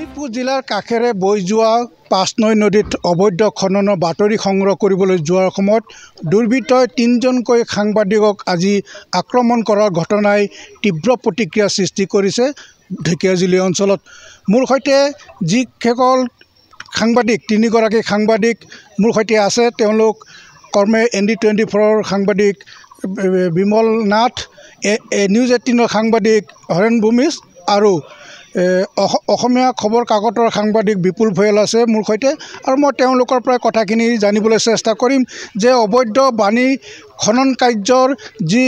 শোণিতপুৰ জিলাৰ কাষেৰে বৈ যোৱা পাঁচনৈ নদীত অবৈধ খননৰ বাতৰি সংগ্ৰহ কৰিবলৈ যোৱাৰ সময়ত দুৰ্বৃত্তই তিনিজনকৈ সাংবাদিকক আজি আক্ৰমণ কৰাৰ ঘটনাই তীব্ৰ প্ৰতিক্ৰিয়া সৃষ্টি কৰিছে ঢেকিয়াজুলি অঞ্চলত। মোৰ সৈতে যিসকল সাংবাদিক তিনিগৰাকী সাংবাদিক মোৰ সৈতে আছে, তেওঁলোক কৰ্মে ND24ৰ সাংবাদিক বিমল নাথ, নিউজ 18ৰ সাংবাদিক হৰেণ ভূমিজ আৰু অসমীয়া খবৰ কাকতৰ সাংবাদিক বিপুল ভয়াল আছে মোৰ সৈতে। আৰু মই তেওঁলোকৰ পৰা কথাখিনি জানিবলৈ চেষ্টা কৰিম যে অবৈধ বাণী খনন কাৰ্যৰ যি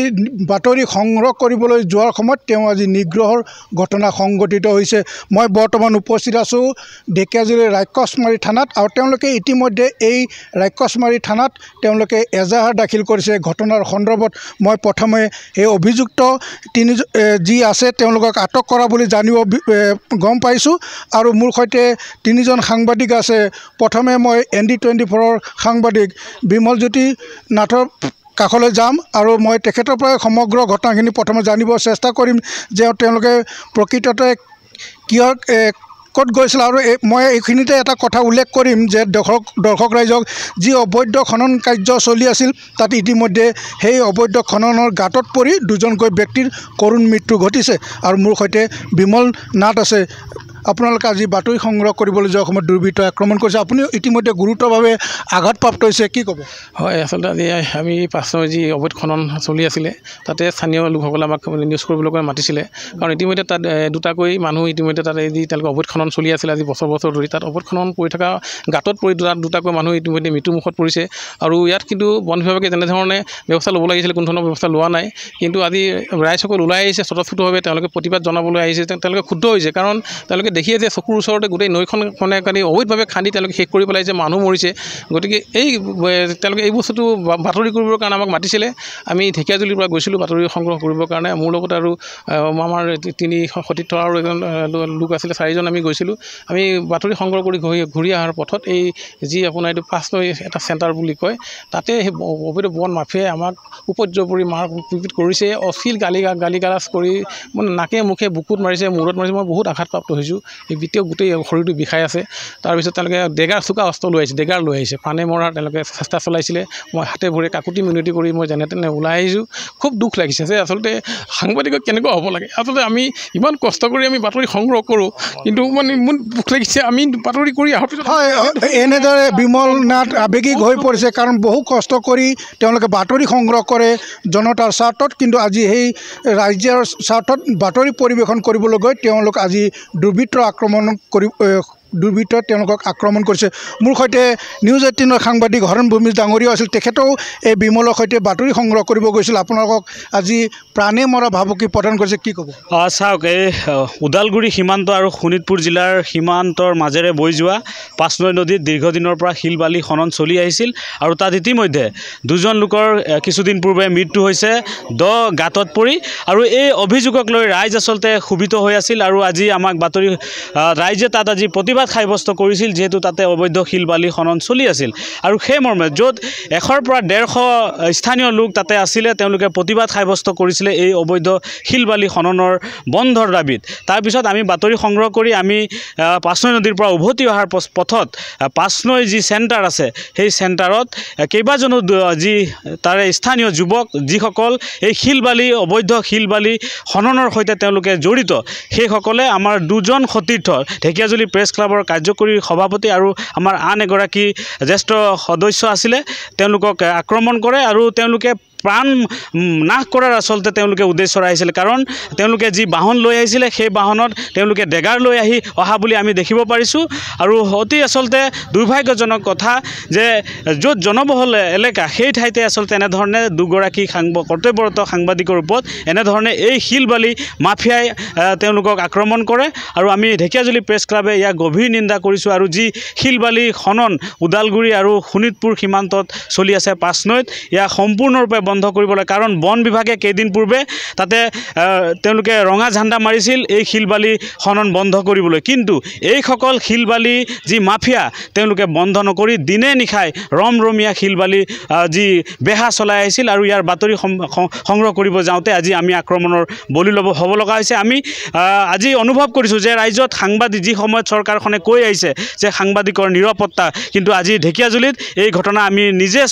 বাতৰি সংগ্ৰহ কৰিবলৈ যোৱাৰ সময়ত তেওঁ আজি নিগ্ৰহৰ ঘটনা সংঘটিত হৈছে। মই বৰ্তমান উপস্থিত আছোঁ ঢেকিয়াজুলিৰ ৰাক্ষসমাৰী থানাত, আৰু তেওঁলোকে ইতিমধ্যে এই ৰাক্ষসমাৰী থানাত তেওঁলোকে এজাহাৰ দাখিল কৰিছে। ঘটনাৰ সন্দৰ্ভত মই প্ৰথমে এই অভিযুক্ত যি আছে তেওঁলোকক আটক কৰা বুলি গম পাইছোঁ। আৰু মোৰ সৈতে তিনিজন সাংবাদিক আছে। প্ৰথমে মই ND24ৰ সাংবাদিক বিমলজ্যোতি নাথৰ কাষলৈ যাম আৰু মই তেখেতৰ পৰা সমগ্ৰ ঘটনাখিনি প্ৰথমে জানিব চেষ্টা কৰিম যে তেওঁলোকে প্ৰকৃততে কিয় ক'ত গৈছিল। আৰু মই এইখিনিতে এটা কথা উল্লেখ কৰিম যে দৰ্শক ৰাইজক যি অবৈধ খনন কাৰ্য চলি আছিল তাত ইতিমধ্যে সেই অবৈধ খননৰ গাঁতত পৰি দুজনকৈ ব্যক্তিৰ কৰুণ মৃত্যু ঘটিছে। আৰু মোৰ সৈতে বিমল নাথ আছে। আপোনালোকে আজি বাতৰি সংগ্ৰহ কৰিবলৈ যোৱাৰ সময়ত দুৰ্বৃত্তই আক্ৰমণ কৰিছে, আপুনি ইতিমধ্যে গুৰুতৰভাৱে আঘাতপ্ৰাপ্ত হৈছে, কি ক'ব? হয়, আচলতে আজি আমি পাঁচনৈ যি অবৈধ খনন চলি আছিলে তাতে স্থানীয় লোকসকলে আমাক নিউজ কৰিবলৈ মাতিছিলে। কাৰণ ইতিমধ্যে তাত দুটাকৈ মানুহ ইতিমধ্যে তাত যি তেওঁলোকে অবৈধ খনন চলি আছিলে আজি বছৰ বছৰ ধৰি, তাত অবৈধ খনন কৰি থকা গাঁতত পৰি দুটাকৈ মানুহ ইতিমধ্যে মৃত্যুমুখত পৰিছে। আৰু ইয়াত কিন্তু বন বিভাগে যেনেধৰণে ব্যৱস্থা ল'ব লাগিছিলে কোনো ধৰণৰ ব্যৱস্থা লোৱা নাই। কিন্তু আজি ৰাইজসকল ওলাই আহিছে স্বতঃস্ফূৰ্তভাৱে, তেওঁলোকে প্ৰতিবাদ জনাবলৈ আহিছে। তেওঁলোকে ক্ষুব্ধ হৈছে কাৰণ তেওঁলোকে দেখিয়ে যে চকুৰ ওচৰতে গোটেই নৈখন অবৈধভাৱে খান্দি তেওঁলোকে শেষ কৰি পেলাইছে, মানুহ মৰিছে। গতিকে তেওঁলোকে এই বস্তুটো বাতৰি কৰিবৰ কাৰণে আমাক মাতিছিলে। আমি ঢেকিয়াজুলিৰ পৰা গৈছিলোঁ বাতৰি সংগ্ৰহ কৰিবৰ কাৰণে। মোৰ লগত আৰু আমাৰ তিনি সতীৰ্থ আৰু এজন লোক আছিলে, চাৰিজন আমি গৈছিলোঁ। আমি বাতৰি সংগ্ৰহ কৰি ঘূৰি অহাৰ পথত এই যি আপোনাৰ এইটো পাঁচনৈ এটা চেণ্টাৰ বুলি কয়, তাতে সেই অবৈধ বন মাফিয়াই আমাক উপদ্ৰৱ মাৰ পিট কৰিছে, অশ্লীল গালি গালাজ কৰি মানে নাকে মুখে বুকুত মাৰিছে, মূৰত মাৰিছে। মই বহুত আঘাতপ্ৰাপ্ত হৈছোঁ। এই গোটেই শৰীৰটো বিষাই আছে। তাৰপিছত তেওঁলোকে চোকা অস্ত্ৰ লৈ আহিছে, ডেগাৰ লৈ আহিছে, পানে মৰাৰ তেওঁলোকে চেষ্টা চলাইছিলে। মই হাতে ভৰি কাকুতি মিনতি কৰি মই যেনে তেনে ওলাই আহিছোঁ। খুব দুখ লাগিছে যে আচলতে সাংবাদিকক কেনেকুৱা হ'ব লাগে। আচলতে আমি ইমান কষ্ট কৰি আমি বাতৰি সংগ্ৰহ কৰোঁ, কিন্তু মানে মোৰ দুখ লাগিছে আমি বাতৰি কৰি অহাৰ পিছত হয় এনেদৰে বিমল নাথ আৱেগিক হৈ পৰিছে, কাৰণ বহু কষ্ট কৰি তেওঁলোকে বাতৰি সংগ্ৰহ কৰে জনতাৰ স্বাৰ্থত, কিন্তু আজি সেই ৰাজ্যৰ স্বাৰ্থত বাতৰি পৰিৱেশন কৰিবলৈ গৈ তেওঁলোক আজি দুৰ্বৃত্তই তেওঁলোকক আক্ৰমণ কৰিছে। মোৰ সৈতে নিউজ 18ৰ সাংবাদিক হৰেণ ভূমিজ ডাঙৰীয়াও আছিল, তেখেতেও এই বিমলৰ সৈতে বাতৰি সংগ্ৰহ কৰিব গৈছিল। আপোনালোকক আজি প্ৰাণে মৰা ভাবুকি প্ৰদান কৰিছে, কি ক'ব? চাওক, এই ওদালগুৰি সীমান্ত আৰু শোণিতপুৰ জিলাৰ সীমান্তৰ মাজেৰে বৈ যোৱা পাঁচনৈ নদীত দীৰ্ঘদিনৰ পৰা শিল বালি খনন চলি আহিছিল। আৰু তাত ইতিমধ্যে দুজন লোকৰ কিছুদিন পূৰ্বে মৃত্যু হৈছে গাঁতত পৰি। আৰু এই অভিযোগক লৈ ৰাইজ আচলতে ক্ষোভিত হৈ আছিল। আৰু আজি আমাক বাতৰি ৰাইজে তাত আজি প্ৰতিবাদ সাব্যস্ত কৰিছিল, যিহেতু তাতে অবৈধ শিল বালি খনন চলি আছিল। আৰু সেই মৰ্মে য'ত 100 পৰা 150 স্থানীয় লোক তাতে আছিলে, তেওঁলোকে প্ৰতিবাদ সাব্যস্ত কৰিছিলে এই অবৈধ শিল বালি খননৰ বন্ধৰ দাবীত। তাৰপিছত আমি বাতৰি সংগ্ৰহ কৰি আমি পাঁচনৈ নদীৰ পৰা উভতি অহাৰ পথত পাঁচনৈ যি চেণ্টাৰ আছে সেই চেণ্টাৰত কেইবাজনো যি তাৰে স্থানীয় যুৱক যিসকল এই অবৈধ শিল বালি খননৰ সৈতে তেওঁলোকে জড়িত, সেইসকলে আমাৰ দুজন সতীৰ্থ ঢেকিয়াজুলি প্ৰেছ ক্লাবৰ কাৰ্যকৰী সভাপতি আৰু আমাৰ আন এগৰাকী জ্যেষ্ঠ সদস্য আছিলে, তেওঁলোকক আক্ৰমণ কৰে। আৰু তেওঁলোকে প্ৰাণ নাশ কৰাৰ আচলতে তেওঁলোকে উদ্দেশ্য আহিছিলে, কাৰণ তেওঁলোকে যি বাহন লৈ আহিছিলে সেই বাহনত তেওঁলোকে ডেগাৰ লৈ অহা বুলি আমি দেখিব পাৰিছোঁ। আৰু অতি আচলতে দুৰ্ভাগ্যজনক কথা যে য'ত জনবহুল এলেকা সেই ঠাইতে আচলতে এনেধৰণে দুগৰাকী কৰ্তব্যৰত সাংবাদিকৰ ওপৰত এনেধৰণে এই শিল বালি মাফিয়াই তেওঁলোকক আক্ৰমণ কৰে। আৰু আমি ঢেকিয়াজুলি প্ৰেছ ক্লাবে ইয়াক গভীৰ নিন্দা কৰিছোঁ। আৰু যি শিল বালি খনন ওদালগুৰি আৰু শোণিতপুৰ সীমান্তত চলি আছে পাঁচনৈত, ইয়াক সম্পূৰ্ণৰূপে বন্ধ বন্ধ কৰিব লাগে কাৰণ বন বিভাগে কেইদিন পূৰ্বে তাতে তেওঁলোকে ৰঙা ঝাণ্ডা মাৰিছিল এই শিলবালি খনন বন্ধ কৰিবলৈ কিন্তু এইসকল শিলবালি যি মাফিয়া তেওঁলোকে বন্ধ নকৰি দিনে নিশাই ৰমৰমীয়া শিলবালি যি বেহা চলাই আহিছিল আৰু ইয়াৰ বাতৰি সংগ্ৰহ কৰিব যাওঁতে আজি আমি আক্ৰমণৰ বলি হ'ব লগা হৈছে আমি আজি অনুভৱ কৰিছোঁ যে ৰাজ্যত সাংবাদিক যি সময়ত চৰকাৰখনে কৈ আহিছে যে সাংবাদিকৰ নিৰাপত্তা কিন্তু আজি ঢেকিয়াজুলিত এই ঘটনা আমি নিজে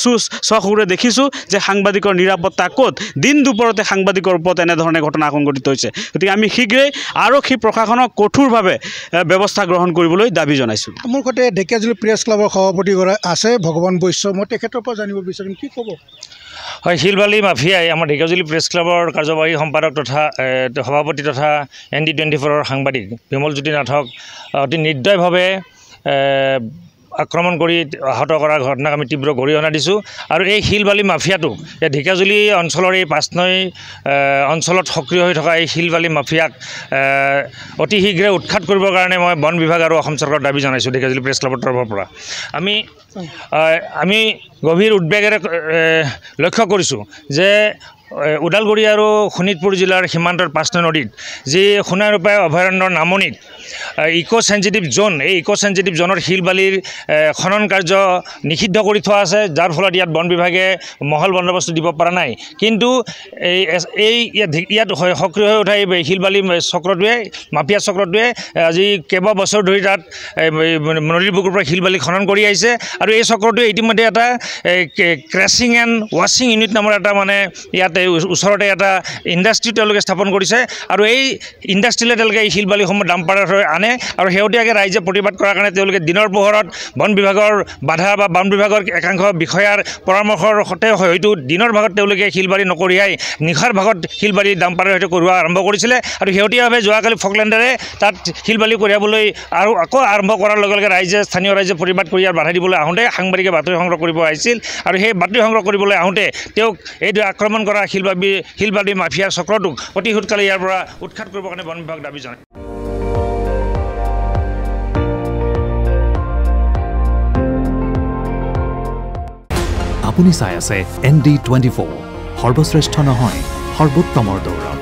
চকুৰে দেখিছোঁ যে সাংবাদিকৰ নিৰাপত্তা ক'ত দিন দুপৰতে সাংবাদিকৰ ওপৰত এনেধৰণে ঘটনা সংঘটিত হৈছে গতিকে আমি শীঘ্ৰেই আৰক্ষী প্ৰশাসনক কঠোৰভাৱে ব্যৱস্থা গ্ৰহণ কৰিবলৈ দাবী জনাইছোঁ মোৰ সৈতে ঢেকিয়াজুলি প্ৰেছ ক্লাবৰ সভাপতিগৰাকী আছে ভগৱান বৈশ্য মই তেখেতৰ পৰা জানিব বিচাৰিম কি ক'ব হয় শিলবালি মাফিয়াই আমাৰ ঢেকিয়াজুলি প্ৰেছ ক্লাবৰ কাৰ্যবাহী সম্পাদক তথা সভাপতি তথা ND24 সাংবাদিক বিমলজ্যোতি নাথক অতি নিৰ্দয়ভাৱে আক্ৰমণ কৰি আহত কৰাৰ ঘটনাক আমি তীব্ৰ গৰিহণা দিছোঁ আৰু এই শিলবালি মাফিয়াটোক এই ঢেকিয়াজুলি অঞ্চলৰ এই 5 নং অঞ্চলত সক্ৰিয় হৈ থকা এই শিলবালি মাফিয়াক অতি শীঘ্ৰে উৎখাত কৰিবৰ কাৰণে মই বন বিভাগ আৰু অসম চৰকাৰৰ দাবী জনাইছোঁ ঢেকিয়াজুলি প্ৰেছ ক্লাবৰ তৰফৰ পৰা আমি গভীৰ উদ্বেগেৰে লক্ষ্য কৰিছোঁ যে ওদালগুৰি আৰু শোণিতপুৰ জিলাৰ সীমান্তৰ 5 নং নদীত যি সোণাৰূপাই অভয়াৰণ্যৰ নামনিত ইকো সেনজিটিভ জোন এই ইকো সেনজিটিভ জোনৰ শিলবালিৰ খনন কাৰ্য নিষিদ্ধ কৰি থোৱা আছে যাৰ ফলত ইয়াত বন বিভাগে মহল বন্দোবস্ত দিব পৰা নাই কিন্তু ইয়াত সক্ৰিয় হৈ উঠা এই শিলবালি চক্ৰটোৱে মাফিয়া চক্ৰটোৱে আজি কেইবা বছৰ ধৰি তাত নদীৰ বুকুৰ পৰা শিলবালি খনন কৰি আহিছে আৰু এই চক্ৰটোৱে ইতিমধ্যে এটা ক্ৰেছিং এণ্ড ৱাশ্বিং ইউনিট নামৰ এটা মানে ইয়াতে ওচৰতে এটা ইণ্ডাষ্ট্ৰি তেওঁলোকে স্থাপন কৰিছে আৰু এই ইণ্ডাষ্ট্ৰিলে তেওঁলোকে এই শিলবালিসমূহ ডাম্পাৰত আনে আৰু শেহতীয়াকৈ ৰাইজে প্ৰতিবাদ কৰাৰ কাৰণে তেওঁলোকে দিনৰ পোহৰত বন বিভাগৰ বাধা বা বন বিভাগৰ একাংশ বিষয়াৰ পৰামৰ্শৰ সৈতে হয়তো দিনৰ ভাগত তেওঁলোকে শিলবালি নকৰিয়াই নিশাৰ ভাগত শিলবালি ডাম্পাৰৰ সৈতে কঢ়িওৱা আৰম্ভ কৰিছিলে আৰু শেহতীয়াভাৱে যোৱাকালি ফকলেণ্ডেৰে তাত শিলবালি কঢ়িয়াবলৈ আৰু আকৌ আৰম্ভ কৰাৰ লগে লগে স্থানীয় ৰাইজে প্ৰতিবাদ কৰি ইয়াৰ বাধা দিবলৈ আহোঁতে সাংবাদিকে বাতৰি সংগ্ৰহ কৰিব আহিছিল আৰু সেই বাতৰি সংগ্ৰহ কৰিবলৈ আহোঁতে তেওঁক এইদৰে আক্ৰমণ কৰা শিলবালি মাফিয়াৰ চক্ৰটোক অতি সোনকালে ইয়াৰ পৰা উৎখাত কৰিবৰ কাৰণে বন বিভাগ দাবী জনায় আপুনি চাই আছে ND24 সৰ্বশ্ৰেষ্ঠ নহয় সৰ্বোত্তমৰ দৌৰ